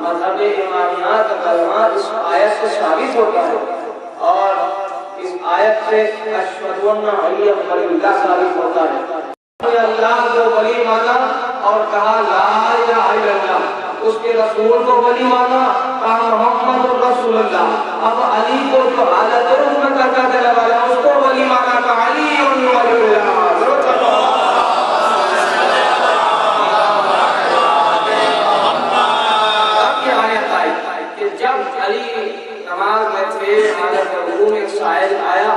مذہب امامیہ کا کلمہ اس آیت سے ثابت ہوتا ہے، اور اس آیت سے اشہد ان علی ولی اللہ ثابت ہوتا ہے۔ اللہ کو ولی مانا اور کہا لا الہ الا اللہ، اس کے رسول کو ولی مانا، کہا محمد رسول اللہ۔ اب علی کو جو حالت روح میں کرتا چلا والا اس کو ولی مانا، کہا علی ولی اللہ۔ اب یہ آیت آئی کہ جب علی نماز میں تھے، حالت روح میں ایک سائل آیا،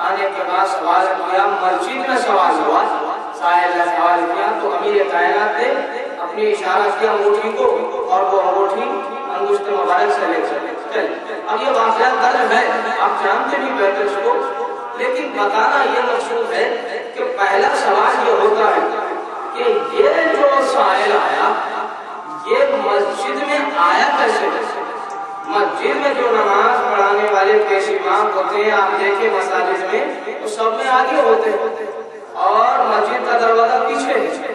آنے کے بعد سوال کیا، مسجد میں سوال ہوا، سائل نے سوال کیا تو امیر کائنات نے اپنی اشارہ کیا انگوٹھی کو، اور وہ انگوٹھی انگشت مبارک سے لے چلے۔ اب یہ واقعہ درج ہے، آپ جانتے بھی بیٹھے اس کو، لیکن بتانا یہ مقصود ہے کہ پہلا سوال یہ ہوتا ہے کہ یہ جو سائل آیا یہ مسجد میں آیا کیسے؟ مسجد میں جو نماز پڑھانے والے پیش امام ہوتے ہیں، آپ دیکھیں مساجد میں تو سب میں آگے ہوتے ہیں اور مسجد کا دروازہ پیچھے ہے۔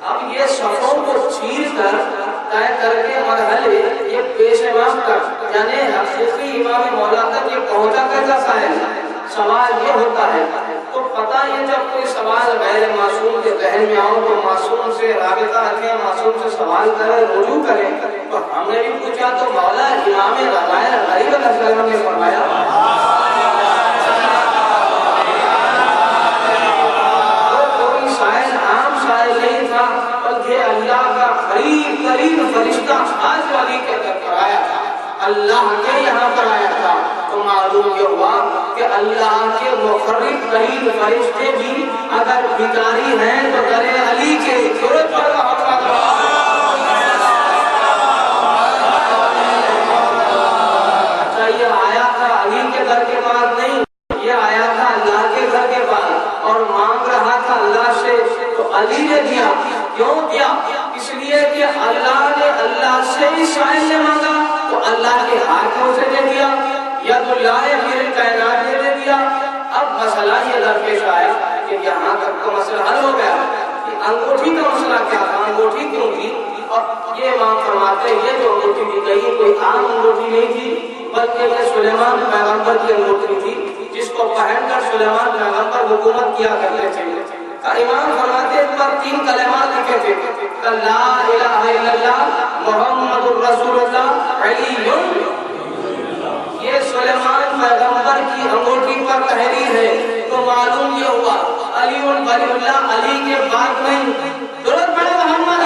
اب یہ صفوں کو چیر کر طے کر کے مرحلے یہ پیش امام تک یعنی حقیقی امام مولا تک یہ پہنچا کیسا سائل؟ سوال یہ ہوتا ہے تو پتہ یہ جب کوئی سوال غیر معصوم کے ذہن میں آؤ تو معصوم سے رابطہ رکھیں، معصوم سے سوال کریں، رجوع کریں۔ تو ہم نے بھی پوچھا تو مولا امام رضائر غریب علیہ السلام نے فرمایا فرشتہ آج والی کے در پر آیا تھا، اللہ کے یہاں پر آیا تھا، تو معلوم یہ ہوا کہ اللہ کے مقرب ترین فرشتے بھی اگر بھکاری ہیں تو در علی کے ضرورت پر اچھا یہ آیا تھا علی کے در کے پاس نہیں، یہ آیا تھا اللہ کے گھر کے پاس اور مانگ رہا تھا اللہ سے، تو علی نے دیا۔ کیوں دیا؟ اس لیے کہ اللہ نے اللہ سے ہی سائل نے مانگا تو اللہ کے ہاتھوں سے دے دیا، ید اللہ پھر کائنات نے دے دیا۔ اب مسئلہ یہ درپیش آیا کہ یہاں تک تو مسئلہ حل ہو گیا کہ انگوٹھی کا مسئلہ کیا تھا، انگوٹھی کیوں تھی؟ اور یہ امام فرماتے ہیں یہ جو انگوٹھی دی گئی کوئی عام انگوٹھی نہیں تھی بلکہ یہ سلیمان پیغمبر کی انگوٹھی تھی جس کو پہن کر سلیمان پیغمبر حکومت کیا کرتے تھے۔ امام فرماتے پر 3 کلمات لکھے تھے، لا الہ الا اللہ محمد رسول اللہ علی۔ یہ سلیمان پیغمبر کی انگوٹھی پر تحریر ہے تو معلوم یہ ہوا علی ولی اللہ علی کے بعد نہیں، درود پڑھے محمد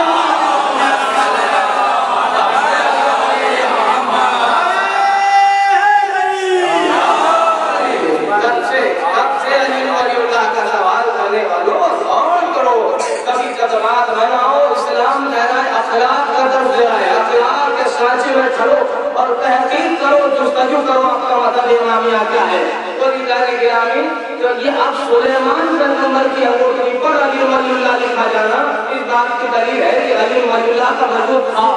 بات بناؤ، اسلام کہنا ہے اخلاق کا درس دے رہا ہے، اخلاق کے سانچے میں کھڑو اور تحقیق کرو، جستجو کرو آپ کا مذہب امامیہ کیا ہے۔ اور ادارے گرامی تو یہ اب سلیمان پیغمبر کی انگوٹھی پر علی ولی اللہ لکھا جانا اس بات کی دلیل ہے کہ علی ولی اللہ کا وجود تھا،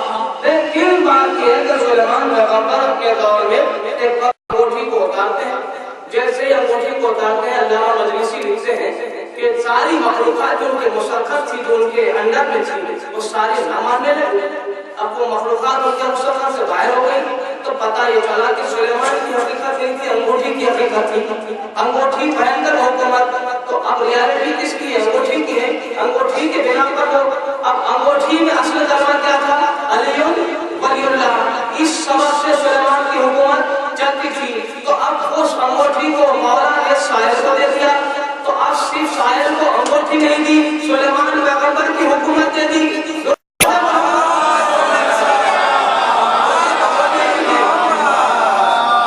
لیکن بات یہ ہے کہ سلیمان پیغمبر کے دور میں ایک انگوٹھی کو اتارتے ہیں، جیسے انگوٹھی کو اتارتے ہیں علامہ مجلسی لکھتے ہیں کہ ساری مخلوقات جو ان کے مسخر تھی، جو ان کے انڈر میں تھی، وہ ساری نہ ماننے لگے۔ اب وہ مخلوقات ان کے مسخر سے باہر ہو گئی تو پتہ یہ چلا کہ سلیمان کی حقیقت نہیں تھی، انگوٹھی کی حقیقت تھی۔ انگوٹھی پہن کر حکومت، تو اب ریالٹی کس کی ہے؟ انگوٹھی کی ہے۔ انگوٹھی کے بنا پر وہ اب انگوٹھی میں اصل کلمہ کیا تھا؟ علی ولی اللہ۔ اس سبب سے سلیمان کی حکومت چلتی تھی، تو اب اس انگوٹھی کو مولا نے سائل کو دے دیا، تو اب صرف سائل کو انگوٹھی نہیں دی، سلیمان پیغمبر کی حکومت دے دی۔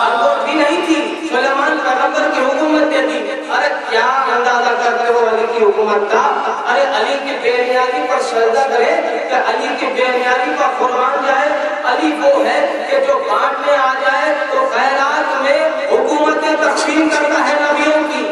انگوٹھی نہیں تھی، سلیمان پیغمبر کی حکومت دے دی۔ ارے کیا اندازہ کرتے ہو علی کی حکومت کا؟ ارے علی کی بے نیازی پر سجدہ کرے کہ علی کی بے نیازی پر قربان جائے۔ علی وہ ہے کہ جو بانٹنے آ جائے تو خیرات میں حکومتیں تقسیم کرتا ہے نبیوں کی۔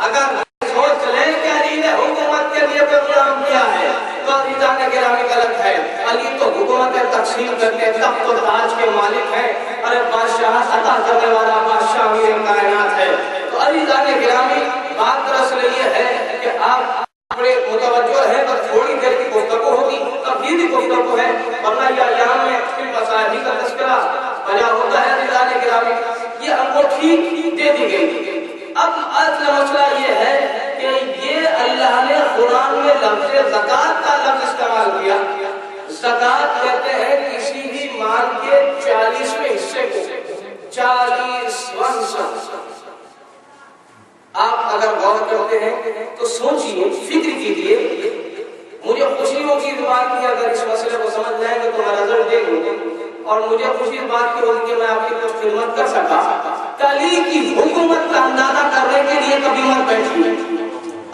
اگر سوچ لیں کہ علی نے حکومت کے لیے پروگرام کیا ہے تو ادارے گرامی غلط ہے۔ علی تو حکومتیں تقسیم کرتے تب تو تاج کے مالک ہیں، ارے بادشاہ عطا کرنے والا بادشاہ امیر کائنات ہے۔ تو علی ادارے گرامی بات دراصل یہ ہے کہ آپ بڑے متوجہ ہیں، بس تھوڑی دیر کی گفتگو ہوگی، تبھی بھی گفتگو ہے، ورنہ یہ ایام میں فی المصائب کا تذکرہ بجا ہوتا ہے۔ ادارے گرامی یہ وہ ٹھیک دے دی گئی۔ اب اصل مسئلہ یہ ہے کہ یہ اللہ نے قرآن میں لفظ زکوٰۃ کا لفظ استعمال کیا۔ زکوٰۃ کہتے ہیں کسی بھی مال کے 40ویں حصے کو، 40واں حصہ۔ آپ اگر غور کرتے ہیں تو سوچئے، فکر کیجئے، مجھے خوشی ہوگی اس بات کی اگر اس مسئلے کو سمجھ جائیں گے تو میں نظر دے گا، اور مجھے خوشی اس بات کی ہوگی کہ میں آپ کی کچھ خدمت کر سکا۔ علی کی حکومت کا اندازہ کرنے کے لیے کبھی مت بیٹھیے۔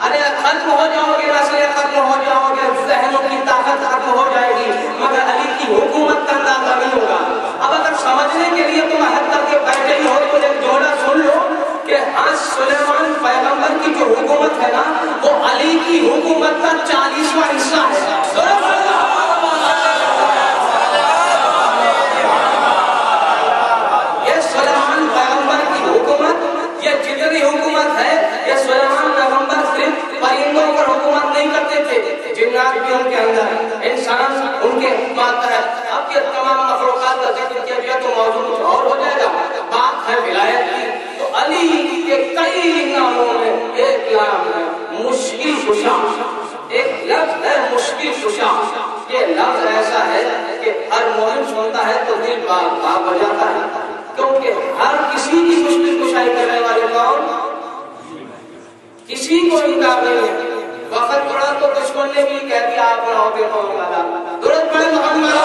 ارے ختم ہو جاؤ گے، نسلیں ختم ہو جاؤ گے، ذہنوں کی طاقت ختم ہو جائے گی، مگر علی کی حکومت کا اندازہ نہیں ہوگا۔ اب اگر سمجھنے کے لیے تم عہد کر کے بیٹھے ہی ہو تو ایک جوڑا سن لو کہ ہاں سلیمان پیغمبر کی جو حکومت ہے نا وہ علی کی حکومت کا 40واں حصہ ہے۔ یہ سلیمان پیغمبر کی حکومت، یہ جتنی حکومت ہے، یہ سلیمان پیغمبر صرف پرندوں پر حکومت نہیں کرتے تھے، جنات بھی ان کے اندر، انسان ان کے ماتحت۔ اب یہ تمام مخلوقات کا ذکر کیا گیا تو موضوع کچھ اور ہو جائے گا۔ بات ہے ولایت کی، تو علی کے کئی ناموں میں ایک نام ہے مشکل کشا، ایک لفظ ہے مشکل کشا۔ یہ لفظ ایسا ہے کہ ہر مومن سنتا ہے تو دل باغ ہو جاتا ہے، کیونکہ ہر کسی کی مشکل کشائی کرنے والے کون؟ کسی کو انکار نہیں ہے۔ وقت پڑا تو دشمن نے بھی کہہ دیا آپ نہ ہوتے تو درست پڑے محمد۔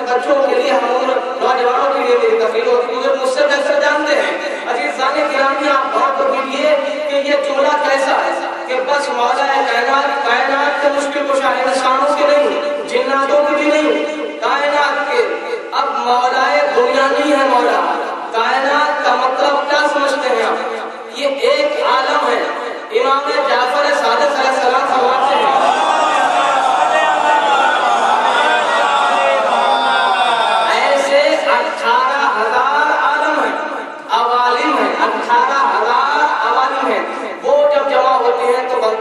بچوں کے لیے، ہم نوجوانوں کے لیے میری تقریر ہوتی ہے، مجھ سے بہتر جانتے ہیں۔ عزیزان گرامی آپ غور تو کیجیے کہ یہ جملہ کیسا ہے کہ بس مولا کائنات کے مشکل کشا، انسانوں کے نہیں، جناتوں کے بھی نہیں، کائنات کے۔ اب مولا دنیا نہیں ہے، مولا کائنات کا مطلب کیا سمجھتے ہیں آپ؟ یہ ایک عالم ہے۔ امام جعفر صادق علیہ السلام فرماتے ہیں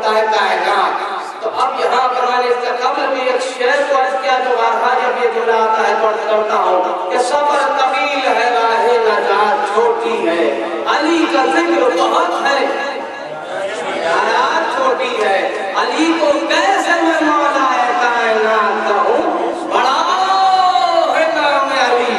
کائنات۔ تو اب یہاں پر میں نے اس کا قبل بھی ایک شعر کو عرض کیا جو بارہا جب یہ جملہ آتا ہے پڑھتا ہوں کہ صبر طویل ہے راہ نجات چھوٹی ہے، علی کا ذکر بہت ہے حیات چھوٹی ہے، علی کو کیسے میں مولا ہے کائنات کہوں، بڑا ہے نام علی،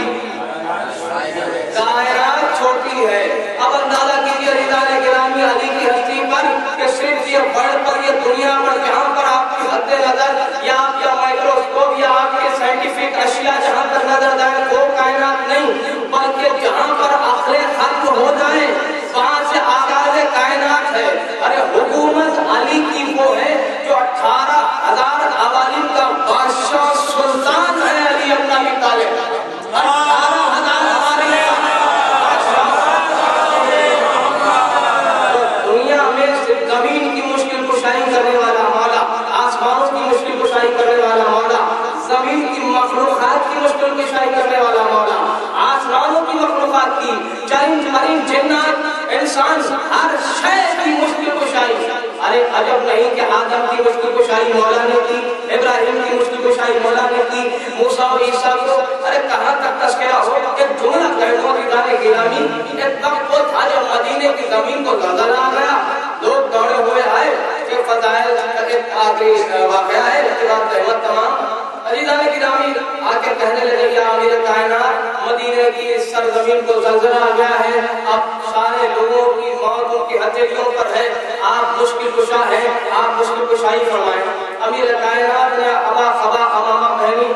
کائنات چھوٹی ہے۔ اب اندازہ کیجیے رضوان گرامی علی کی ہستی پر کہ صرف یہ بڑھ پر یہ دنیا پر جہاں پر آپ کی حد نظر یا آپ کا مائکروسکوپ یا آپ کے سائنٹیفک اشیاء جہاں پر نظر جائے وہ کائنات نہیں، بلکہ جہاں پر آخریں ختم ہو جائیں وہاں سے آغاز کائنات ہے۔ ارے حکومت علی کی وہ ہے جو 18,000 عوالم کا بادشاہ سلطان ہے علی ابن ابی طالب، 18,000 عوالم دنیا میں صرف زمین کی مشکل کشائی کرنے والا مولا، آسمانوں کی مشکل کشائی کرنے والا مولا، زمین کی مخلوقات کی مشکل کشائی کرنے والا مولا، آسمانوں کی مخلوقات کی، چرند پرند جنات انسان ہر شے کی مشکل کشائی۔ ارے عجب نہیں کہ آدم کی مشکل کشائی مولا نے کی، ابراہیم کی مشکل کشائی مولا نے کی، موسیٰ و عیسیٰ کو ارے کہاں تک تذکرہ ہو۔ ایک جملہ کہتا ہوں رضوان گرامی، ایک وقت وہ تھا جب مدینے کی زمین کو زلزلہ آ گیا، لوگ دوڑے ہوئے آئے کہ فضائل کا ایک آخری واقعہ ہے، اس کے بعد رحمت تمام۔ عزیزان گرامی آ کے کہنے لگے یا امیر کائنات مدینے کی اس سرزمین کو زلزلہ آ گیا ہے، اب سارے لوگوں کی موت ان کی ہتھیلیوں پر ہے، آپ مشکل کشا ہیں، آپ مشکل کشائی فرمائیں۔ امیر کائنات نے ابا خبا امامہ پہنی،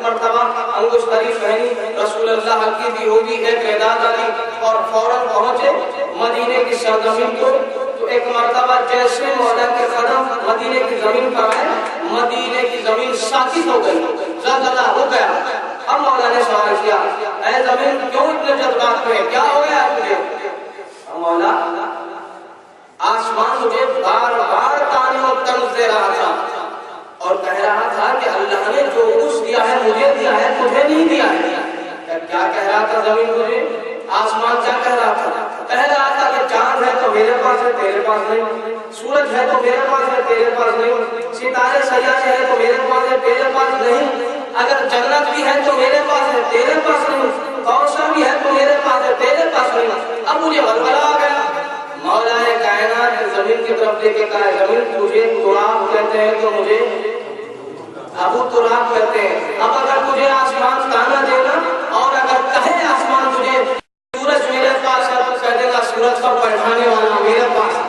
مرتبہ انگشتری پہنی، رسول اللہ کی بھی ہوگی ایک اعداد علی اور فوراً پہنچے مدینے کی سرزمین کو۔ تو ایک مرتبہ جیسے مولا کے قدم مدینے کی زمین پر آئے، مدینے کی زمین ساکت ہو گئی، زلزلہ ہو گیا۔ اب مولا نے سوال کیا اے زمین کیوں اتنے جذبات میں، کیا ہو گیا تجھے؟ مولا آسمان مجھے بار بار تعلیم و تنز دے رہا تھا اور کہہ رہا تھا کہ اللہ نے جو کچھ دیا ہے مجھے دیا ہے، تجھے نہیں دیا ہے۔ کیا کہہ رہا تھا زمین مجھے؟ آسمان کیا کہہ رہا تھا؟ کہہ رہا تھا کہ چاند ہے تو میرے پاس ہے تیرے پاس نہیں، سورج ہے تو میرے پاس ہے تیرے پاس نہیں، ستارے سیارے ہیں تو میرے پاس ہے تیرے پاس نہیں، اگر جنت بھی ہے تو میرے پاس ہے تیرے پاس نہیں، کوثر بھی ہے تو میرے پاس ہے تیرے پاس نہیں۔ اب مجھے غلبلہ آ گیا، مولا کائنات زمین کی طرف دیکھ کے کہا زمین تجھے تراب کہتے ہیں تو مجھے ابو تراب کہتے ہیں، اب اگر تجھے آسمان تانا دینا اور اگر کہے آسمان تجھے سورج میرے پاس ہے تو کہہ دے گا سورج کو پہچانے والا میرے پاس ہے،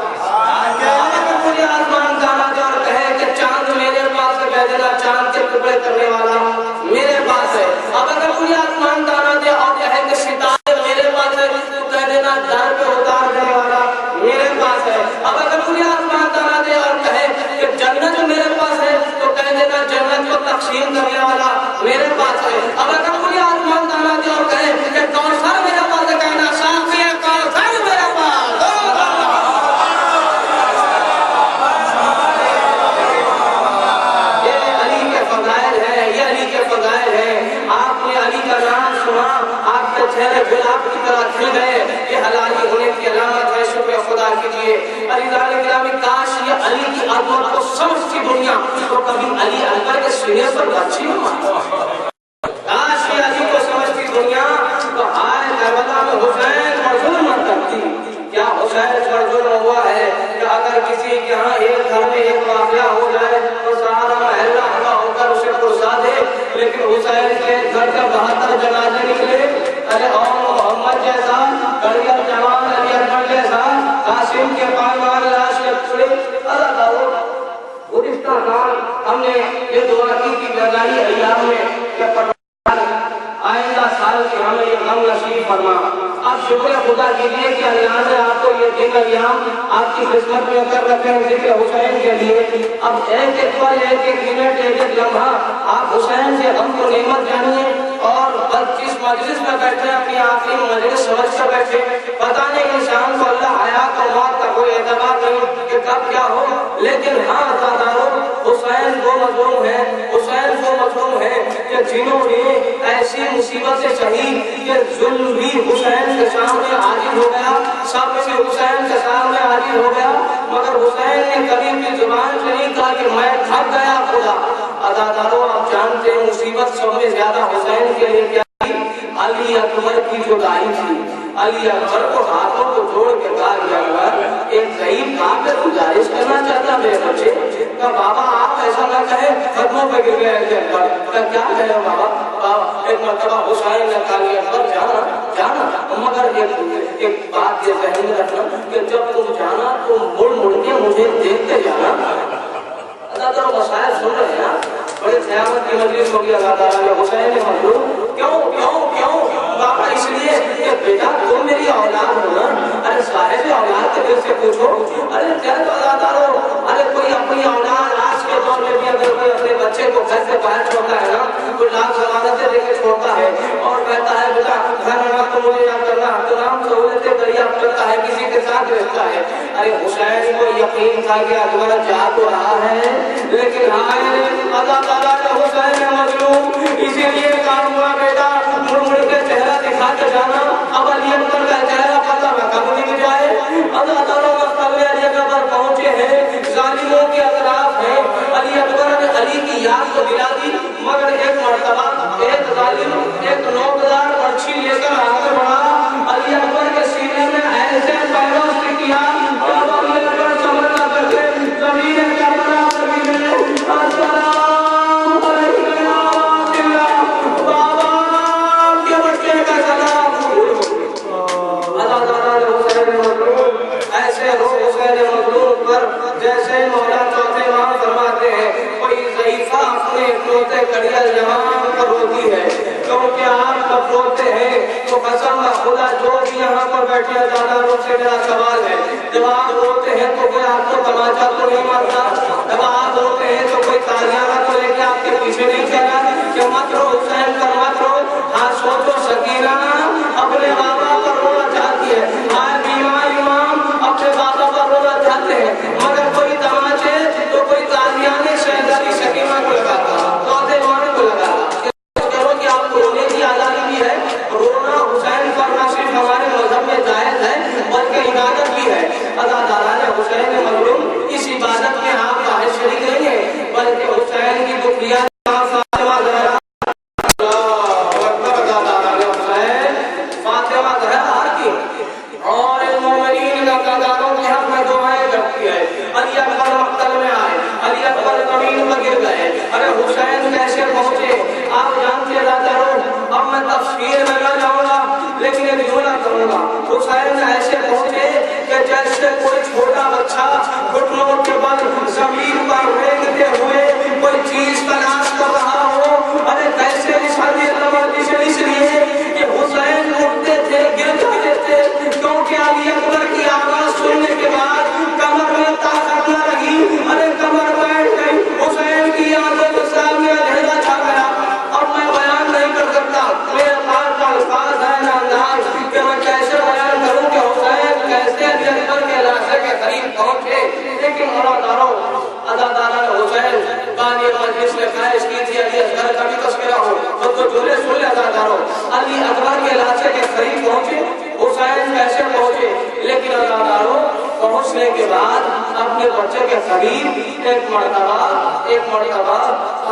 اگر مجھے آسمان تانا دے اور کہے کہ چاند میرے پاس ہے کہہ دے گا چاند کے ٹکڑے کرنے والا میرے پاس ہے، اب اگر مجھے آسمان تانا دے اور کہے کہ ستارے میرے پاس ہے تو کہہ دینا در پہ اتار دینے والا میرے پاس ہے، اب اگر مجھے آسمان تانا دے اور کہے کہ جنت میرے پاس ہے تو کہہ دینا جنت کو تقسیم کرنے والا میرے پاس ہے، اب اگر مجھے آسمان تانا دے اور کہے کہ کوثر میرے پاس ہے کہنا صافی ہے کوثر میرے پاس۔ یہ علی کے فضائل ہیں، یہ علی کے فضائل ہیں، آپ نے علی کا نام سنا آپ کے چہرے گلاب کی طرح کھل گئے، یہ حلالی ہونے کی علامت ہے، شکر خدا کیجئے۔ علی ذالک گرامی کاش یہ علی کی عظمت کو سمجھتی دنیا تو کبھی علی اکبر کے سینے پر بچی ہو، کاش یہ علی کو سمجھتی دنیا تو ہائے کربلا میں حسین پر ظلم نہ کرتی۔ کیا حسین پر ظلم ہوا ہے کہ اگر کسی کے ہاں ایک گھر میں ایک واقعہ ہو جائے تو سارا محلہ ہوا ہو کر اسے پرسا دے، لیکن حسین کے گھر کا 72 جنازے نکلے، ارے اور محمد جیسا کڑیل جوان علی اکبر جیسا قاسم کے پائیوان لاش کے ٹکڑے۔ اللہ تعالیٰ گزشتہ سال ہم نے یہ دعا کی کہ لگائی ایام میں کہ آئندہ سال کے ہمیں یہ غم نصیب فرما۔ اب شکر خدا کیجئے کہ اللہ نے آپ کو یہ دن ایام آپ کی خدمت میں کر رکھے ہیں ذکر حسین کے لیے۔ اب ایک ایک پل ایک ایک منٹ ایک ایک لمحہ آپ حسین سے غم کو نعمت جانیے، اور جس مجلس میں بیٹھے اپنی آخری مجلس سمجھ کر بیٹھے، پتہ نہیں انسان کو اللہ حیات اور موت کا کوئی اعتبار نہیں کہ کب کیا ہو، لیکن ہاں عزادارو حسین وہ مظلوم ہے، حسین وہ مظلوم ہے کہ جنہوں نے ایسی مصیبت سے شہید کہ ظلم بھی حسین کے سامنے عاجز ہو گیا، سب سے حسین کے سامنے عاجز ہو گیا، مگر حسین نے کبھی بھی زبان سے نہیں کہا کہ میں تھک گیا خدا۔ عزادارو آپ جانتے ہیں مصیبت سب میں زیادہ حسین کے لیے کیا تھی؟ علی اکبر کی جدائی تھی۔ علی اکبر کو ہاتھوں کو جوڑ کے کہا کہ اکبر ایک ضعیف کام پہ گزارش کرنا چاہتا میرے بچے کہ بابا آپ ایسا نہ کہیں قدموں پہ گر گئے علی اکبر، کیا کہے بابا؟ ایک مرتبہ حسین نے کہا کہ اکبر جانا جانا، مگر ایک بات یہ ذہن میں رکھنا کہ جب تم جانا تو مڑ مڑ کے مجھے دیکھتے جانا۔ اللہ تعالیٰ مسائل سن رہے ہیں، بڑے قیامت کی مجلس ہوگی اللہ تعالیٰ نے حسین نے مطلوب کیوں کیوں کیوں بابا؟ اس لیے کہ بیٹا تم میری اولاد ہو نا، ارے صاحب اولاد کے دل سے پوچھو، ارے کیا تو اللہ تعالیٰ، ارے کوئی اپنی اولاد آج کے دور میں بھی اگر کوئی اپنے بچے کو گھر سے باہر چھوڑتا ہے نا تو لاکھ ضمانتیں دے کے چھوڑتا ہے اور کہتا ہے بیٹا گھر میں تو مجھے یاد کرنا، تمام سہولتیں دریافت کرتا ہے، کسی کے ساتھ رہتا ہے۔ ارے حسین کو یقین تھا کہ اکبر جا تو رہا ہے، لیکن ہائے اللہ تعالیٰ نے حسین مظلوم اسی لیے کام ہوا بیٹا مڑ مڑ کے چہرہ دکھا کے جانا۔ اب علی اکبر کا چہرہ پتہ میں کب نہیں جائے، اللہ تعالیٰ مقتل علی اکبر پہنچے ہیں، ظالموں کے اطراف ہیں، علی اکبر نے علی کی یاد کو دلا دی، مگر ایک مرتبہ ایک ظالم ایک نوبدار مرچھی لے کر آگے بڑھا، علی اکبر کے سینے میں ایسے پیروں سے کیا جب علی اکبر سمجھ نہ کرتے زمین کا بنا زمین السلام علیکم بابا کے بچے کا سلام۔ اللہ تعالیٰ نے حسین مظلوم ایسے ہو حسین مظلوم پر جیسے مولا چوتھے امام فرماتے ہیں کوئی ضعیفہ اپنے اکلوتے کڑیل جوان پر روتی ہے، کیونکہ آپ جب روتے ہیں تو قسم خدا جو بھی یہاں پر بیٹھے زیادہ روح سے میرا سوال ہے، جب آپ روتے ہیں تو کوئی آپ کو تماچا تو نہیں مارتا، جب آپ روتے ہیں تو کوئی تالیانہ تو لے کے آپ کے پیچھے نہیں چلا کہ مت رو حسین پر مت رو۔ ہاں سوچو سکینہ اپنے بابا پر رونا چاہتی ہے، آج بیمار امام اپنے بابا پر رونا چاہتے ہیں، مگر کوئی تماچے تو کوئی تالیانے شہزادی سکینہ کو لگاتا، چوتھے امام کو لگاتا۔ کرو کہ آپ کو رونے کی آزادی بھی ہے، رونا حسین پر نہ صرف ہمارے مذہب میں جائز ہے بلکہ عبادت بھی ہے۔ حسین مظلوم اس عبادت میں آپ باہر شریک نہیں ہیں، بلکہ حسین کی بکریاں فاطمہ زہرا اور المومنین کا تعدادوں کے حق میں دعائیں کرتی ہے. علی اکبر مقتل میں آئے، علی اکبر زمین پر گر گئے. ارے حسین کیسے پہنچے آپ جانتے رہتے ہو. اب میں تفصیل میں نہ جاؤں گا لیکن ایک جملہ کروں گا. حسین ایسے پہنچے کہ جیسے کوئی چھوٹا بچہ گھٹنوں کے بل زمین پر رینگتے ہوئے کوئی چیز تلاش کر رہا ہو. ارے کیسے اس لیے کہ حسین اٹھتے تھے گر جاتے تھے، کیونکہ علی اکبر کی آواز سننے کے بعد کمر میں طاقت نہ رہی. ارے کمر بیٹھ گئی. حسین کی آنکھوں کے سامنے اندھیرا چھا گیا. اب میں بیان نہیں کر سکتا، میرے پاس الفاظ ہے نہ انداز کہ میں کیسے بیان کروں کہ حسین کیسے علی اکبر کے علاقے کے قریب پہنچے. لیکن ادادارہ حسین بانی مجلس میں خواہش کی تھی علی اکبر کا بھی تذکرہ ہو تو جھولے سن لے. اداداروں علی اکبر کے علاقے کے قریب پہنچے. حسین کیسے پہنچے؟ لیکن اداداروں پہنچنے کے بعد اپنے بچے کے قریب ایک مرتبہ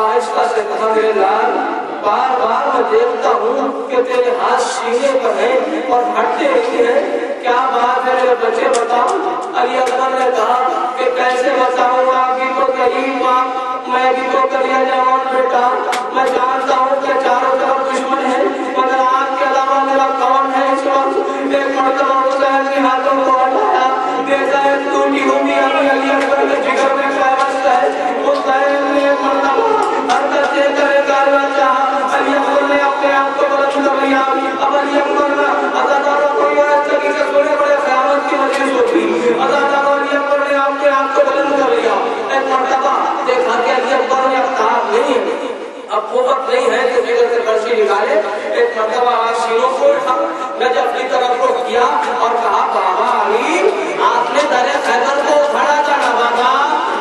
آہستہ سے کہا میرے لال بار بار میں دیکھتا ہوں کہ تیرے ہاتھ سینے پر ہیں اور ہٹتے نہیں ہیں، کیا بات ہے میرے بچے بتاؤ. علی اکبر نے کہا کہ کیسے بتاؤں، آپ بھی تو غریب باپ، میں بھی تو کلیا جوان بیٹا، میں جانتا ہوں کہ چاروں طرف دشمن ہے مگر آپ کے علاوہ میرا کون ہے اس وقت. ایک مرتبہ حسین کے ہاتھوں کو ہٹایا، دیکھا ایک ٹوٹی ہوئی علی اکبر کے جگر میں پیوست ہے. حسین نے ایک مرتبہ حرکت دے کر نکالنا چاہا، علی اکبر نے اپنے آپ کو بلند کر لیا. اب علی اکبر نے اداداروں کو اس طریقے سے بڑے بڑے قیامت کی مجلس ہوتی. اداداروں علی اکبر نے اپنے آپ کو بلند کر لیا. ایک مرتبہ دیکھا کہ علی اکبر نے اختیار نہیں ہے، اب وہ وقت نہیں ہے کہ جگہ سے برسی نکالے. ایک مرتبہ آواز سینوں کو اٹھا، نجف کی طرف رخ کیا اور کہا بابا علی آپ نے در خیبر کو کھڑا کرنا بابا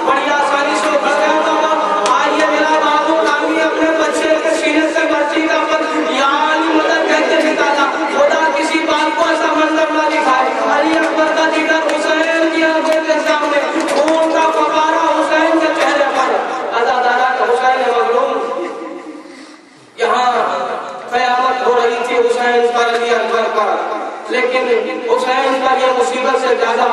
بڑی آسانی سے اٹھ گیا بابا. آئیے میرا بابو کامی اپنے بچے کے سینے سے برسی کا یا علی مدد کہتے نکالا. خدا کسی بات کو ایسا منظر نہ دکھائے. علی اکبر کا جگر حسین کی آنکھوں کے سامنے، خون کا فوارہ حسین کے چہرے پر. ادادارہ حسین مظلوم یہاں قیامت ہو رہی تھی حسین پر علی اکبر پر، لیکن حسین پر یہ مصیبت سے زیادہ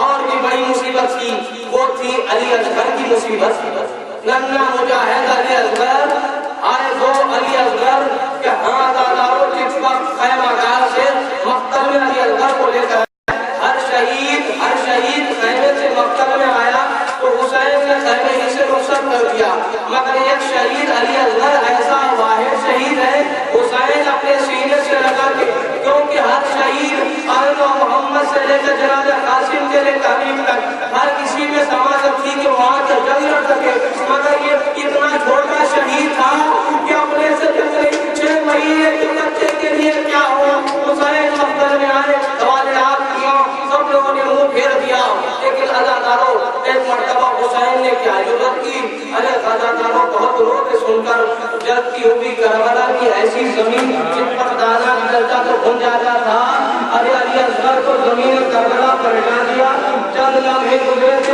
اور بھی بڑی مصیبت تھی، وہ تھی علی اصغر کی مصیبت. ننھا مجاہد علی اصغر آئے وہ علی اصغر کہ ہاں اداداروں جس وقت خیمہ گاہ سے مقتل میں علی اصغر کو لے کر ہر شہید خیمے سے مقتل میں آیا تو حسین نے خیمے ہی سے رخصت کر دیا. مگر ایک شہید علی اصغر ایسا واحد شہید ہے حسین اپنے سینے سے لگا کے، کیونکہ ہر شہید آل محمد سے لے کر جناب قاسم کے لے تحریف تک ہر کسی میں سماجت تھی کہ وہاں کے جنگ لڑ سکے. مگر یہ اتنا چھوٹا شہید تھا کہ اپنے سے جنگ 6 مہینے کے بچے کے لیے کیا ہوا. حسین مقتل میں آئے، سوال آپ کیا، سب لوگوں نے منہ پھیر دیا. لیکن اداداروں ایک مرتبہ حسین نے کیا جرأت کی. ارے اداداروں بہت لوگ سن کر جلتی ہوئی کربلا کی ایسی زمین جن پر دانا نکلتا تو بھن جاتا تھا. ارے علی اصغر کو زمین کربلا پر لٹا دیا. چند لمحے گزرے تھے